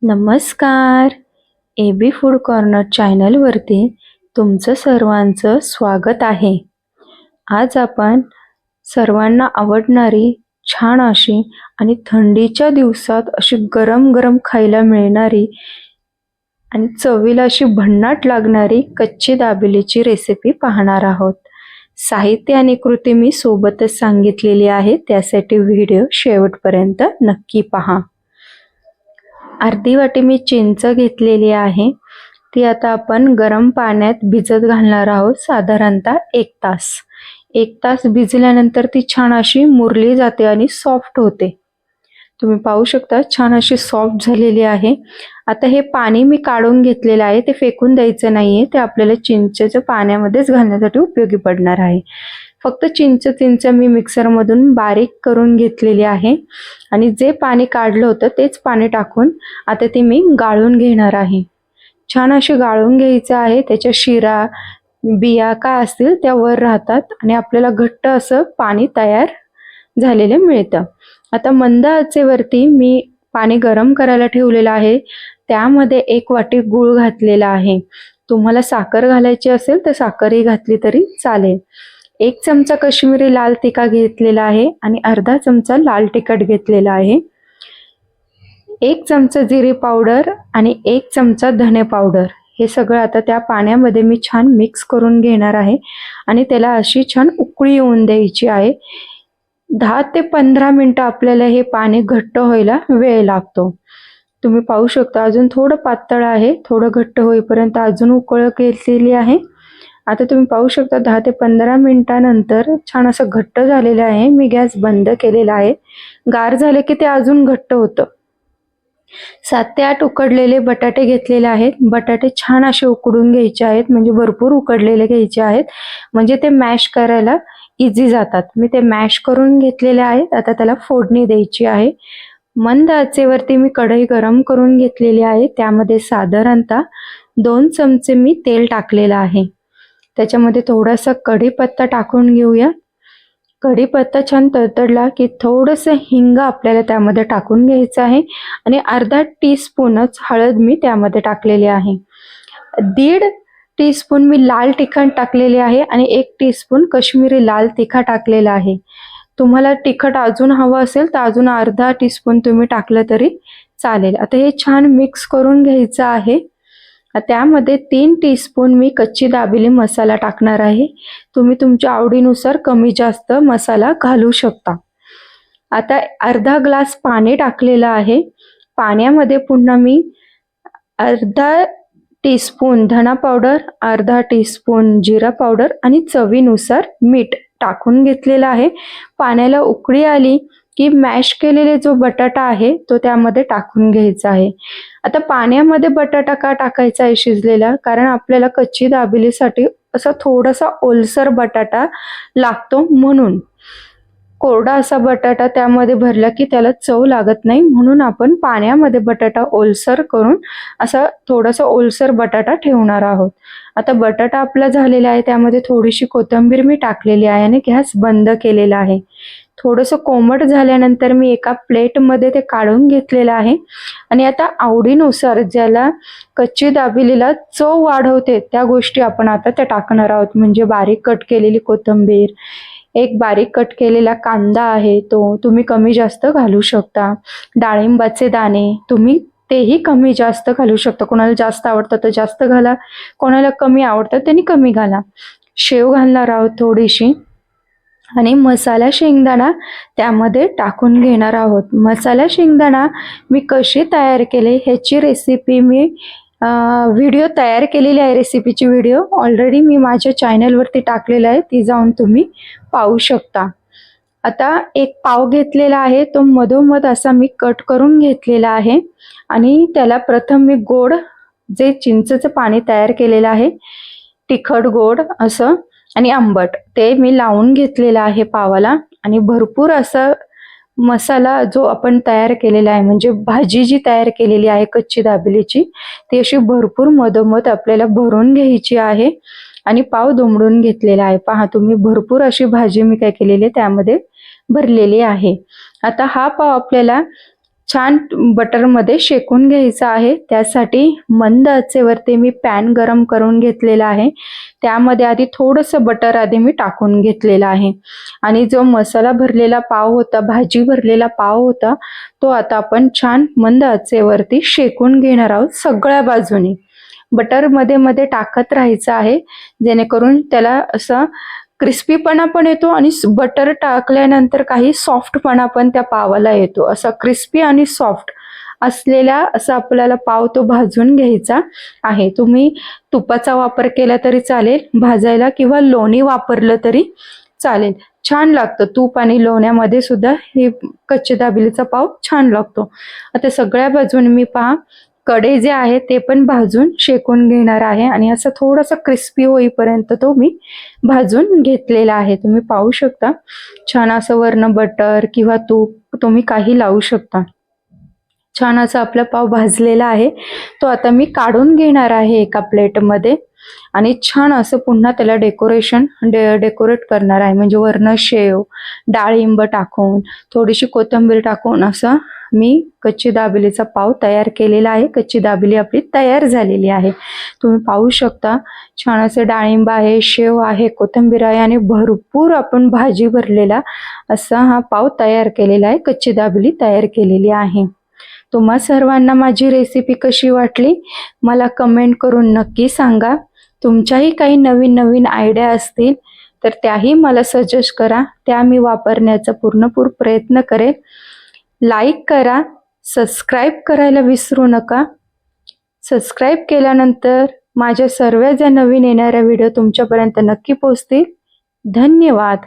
नमस्कार. AB food corner चॅनलवरती तुमचं सर्वांचं स्वागत आहे. आज आपण सर्वांना आवडणारी छान अशी आणि थंडीच्या दिवसात अशी गरम गरम खायला मिळणारी आणि चवीला अशी भन्नाट लागणारी कच्ची दाबेलीची रेसिपी पाहणार आहोत. साहित्य आणि कृती मी सोबतच सांगितलेली आहे, त्यासाठी व्हिडिओ शेवटपर्यंत नक्की पहा. अर्धी वाटी मी चिंच घेतलेली आहे. ती आता आपण गरम पाण्यात भिजत घालणार आहोत, साधारणतः 1 तास. 1 तास भिजल्यानंतर ती छान अशी मुरली जाते आणि सॉफ्ट होते. तुम्ही पाहू शकता छान अशी सॉफ्ट झालेली आहे. आता हे पाणी मी काढून घेतलेलं आहे, ते फेकून द्यायचं नाहीये, ते आपल्याला चिंचेच्या पाण्यामध्येच घालण्यासाठी उपयोगी पडणार आहे. फक्त चिंच मी मिक्सरमधून बारीक करून घेतलेली आहे आणि जे पाणी काढलं होतं तेच पाणी टाकून आता ती मी गाळून घेणार आहे. छान अशी गाळून घ्यायचं आहे. त्याच्या शिरा बिया काय असतील त्या वर राहतात आणि आपल्याला घट्ट असं पाणी तयार झालेलं मिळतं. आता मंद आचेवरती मी पाणी गरम करायला ठेवलेलं आहे. त्यामध्ये 1 वाटी गूळ घातलेला आहे. तुम्हाला साखर घालायची असेल तर साखरही घातली तरी चालेल. 1 चमचा काश्मीरी लाल तिखट घेतलेला आहे आणि अर्धा चमचा लाल तिखट घेतलेला आहे. 1 चमचा जिरे पावडर आणि 1 चमचा धने पावडर. हे सगळं आता त्या पाण्यामध्ये मी छान मिक्स करून घेणार आहे आणि त्याला अशी छान उकळी येऊन द्यायची आहे. 10 ते 15 मिनिटं आपल्याला हे पाणी घट्ट व्हायला वेळ लागतो. तुम्ही पाहू शकता अजून थोडं पातळ आहे, थोडं घट्ट होईपर्यंत अजून उकळ घेतलेली आहे. आता तुम्ही पाहू शकता 10 ते 15 मिनिटांनंतर छान असं घट्ट झालेलं आहे. मी गॅस बंद केलेला आहे. गार झाले की ते अजून घट्ट होतं. 7 ते 8 उकडलेले बटाटे घेतलेले आहेत. बटाटे छान असे उकडून घ्यायचे आहेत, म्हणजे भरपूर उकडलेले घ्यायचे आहेत, म्हणजे ते मॅश करायला इझी जातात. मी ते मॅश करून घेतलेले आहेत. आता त्याला फोडणी द्यायची आहे. मंद आचेवरती मी कढई गरम करून घेतलेली आहे. त्यामध्ये साधारणतः 2 चमचे मी तेल टाकलेलं आहे. त्याच्यामध्ये थोडासा कढीपत्ता टाकून घेऊया. कढीपत्ता छान तडतडला की थोडंसं हिंग आपल्याला त्यामध्ये टाकून घ्यायचं आहे आणि अर्धा टीस्पूनच हळद मी त्यामध्ये टाकलेली आहे. 1.5 टीस्पून मी लाल तिखट टाकलेले आहे आणि 1 टीस्पून काश्मीरी लाल तिखट टाकलेला आहे. तुम्हाला तिखट अजून हवं असेल तर अजून अर्धा टीस्पून तुम्ही टाकलं तरी चालेल. आता हे छान मिक्स करून घ्यायचं आहे. त्यामध्ये 3 टीस्पून मी कच्ची दाबेली मसाला टाकणार आहे. तुम्ही तुमच्या आवडीनुसार कमी जास्त मसाला घालू शकता. आता अर्धा ग्लास पाणी टाकलेलं आहे. पाण्यामध्ये पुन्हा मी अर्धा टीस्पून धना पावडर, अर्धा टीस्पून जिरा पावडर आणि चवीनुसार मीठ टाकून घेतलेलं आहे. पाण्याला उकळी आली की मॅश केलेले जो बटाटा आहे तो त्यामध्ये टाकून घ्यायचा आहे. आता पाण्यामध्ये बटाटा का टाकायचा आहे शिजलेला, कारण आपल्याला कच्ची दाबेलीसाठी असा थोडासा ओलसर बटाटा लागतो, म्हणून कोरडा असा बटाटा त्यामध्ये भरला की त्याला चव लागत नाही, म्हणून आपण पाण्यामध्ये बटाटा ओलसर करून असा थोडासा ओलसर बटाटा ठेवणार आहोत. आता बटाटा आपला झालेला आहे. त्यामध्ये थोडीशी कोथिंबीर मी टाकलेली आहे आणि गॅस बंद केलेला आहे. थोडंसं कोमट झाल्यानंतर मी एका प्लेटमध्ये ते काढून घेतलेलं आहे आणि आता आवडीनुसार ज्याला कच्ची दाबेलीला चव वाढवते त्या गोष्टी आपण आता त्या टाकणार आहोत. म्हणजे बारीक कट केलेली कोथिंबीर, 1 बारीक कट केलेला कांदा आहे, तो तुम्ही कमी जास्त घालू शकता. डाळिंबाचे दाणे तुम्ही तेही कमी जास्त घालू शकता. कोणाला जास्त आवडतं तर जास्त घाला, कोणाला कमी आवडतं त्यांनी कमी घाला. शेव घालणार आहोत थोडीशी आणि मसाला शेंगदाणा त्यामध्ये टाकून घेणार आहोत. मसाला शेंगदाणा मी कशी तयार केले ह्याची रेसिपी मी व्हिडिओ तयार केलेली आहे. रेसिपीची व्हिडिओ ऑलरेडी मी माझ्या चॅनलवरती टाकलेला आहे, ती जाऊन तुम्ही पाहू शकता. आता 1 पाव घेतलेला आहे, तो मधोमध असा मी कट करून घेतलेला आहे आणि त्याला प्रथम मी गोड जे चिंचेचं पाणी तयार केलेलं आहे, तिखट गोड असं आणि आंबट, ते मी लावून घेतलेलं आहे पावाला. आणि भरपूर असा मसाला जो आपण तयार केलेला आहे, म्हणजे भाजी जी तयार केलेली आहे कच्ची दाबेलीची, ती अशी भरपूर मधोमध आपल्याला भरून घ्यायची आहे आणि पाव दुमडून घेतलेला आहे. पहा तुम्ही, भरपूर अशी भाजी मी काय केलेली त्यामध्ये भरलेली आहे. आता हा पाव आपल्याला छान बटरमध्ये शेकून घ्यायचं आहे। त्यासाठी मंद आचेवरती मी पॅन गरम करून घेतलेला आहे। त्यामध्ये आधी थोडंसं बटर आधी मी टाकून घेतलेलं आहे आणि जो मसाला भरलेला पाव होता, भाजी भरलेला पाव होता, तो आता आपण छान मंद आचेवरती शेकून घेणार आहोत सगळ्या बाजूनी। बटर मध्ये मध्ये टाकत राहायचं आहे, जेणेकरून त्याला असा क्रिस्पीपणा पण येतो आणि बटर टाकल्यानंतर काही सॉफ्टपणा पण त्या पावाला येतो। असा क्रिस्पी आणि सॉफ्ट असलेला असा आपल्याला पाव तो भाजून घ्यायचा आहे। तुम्ही तुपाचा वापर केला तरी चालेल भाजायला, किंवा लोणी वापरलं तरी चालेल, छान लागतं। तूप आणि लोण्यामध्ये सुद्धा हे कच्चे दाबेलीचा पाव छान लागतो। आता सगळ्या बाजून मी पहा कडे जे आहे ते पण भाजून शेकून घेणार आहे आणि असं थोडंसं क्रिस्पी होईपर्यंत तो मी भाजून घेतलेला आहे। तुम्ही पाहू शकता छान असं वरनं बटर किंवा तूप तुम्ही काही लावू शकता। छान असा आपला पाव भाजलेला आहे, तो आता मी काढून घेणार आहे एका प्लेटमध्ये आणि छान असं पुन्हा त्याला डेकोरेट करणार आहे। म्हणजे वरनं शेव, डाळिंब टाकून, थोडीशी कोथिंबीर टाकून असं मी कच्ची दाबेलीचा पाव तयार केलेला आहे। कच्ची दाबेली आपली तयार झालेली आहे। तुम्ही पाहू शकता छान असे डाळिंब आहे, शेव आहे, कोथिंबीर आहे आणि भरपूर आपण भाजी भरलेला असा हा पाव तयार केलेला आहे। कच्ची दाबेली तयार केलेली आहे। तुम्हा सर्वांना माझी रेसिपी कशी वाटली मला कमेंट करून नक्की सांगा। तुमच्याही काही नवीन नवीन आयडिया असतील तर त्याही मला सजेस्ट करा, त्या मी वापरण्याचा पूर्णपूर प्रयत्न करेन। लाईक करा, सबस्क्राईब करायला विसरू नका। सबस्क्राईब केल्यानंतर माझ्या सर्व ज्या नवीन येणाऱ्या व्हिडिओ तुमच्यापर्यंत नक्की पोहोचतील। धन्यवाद।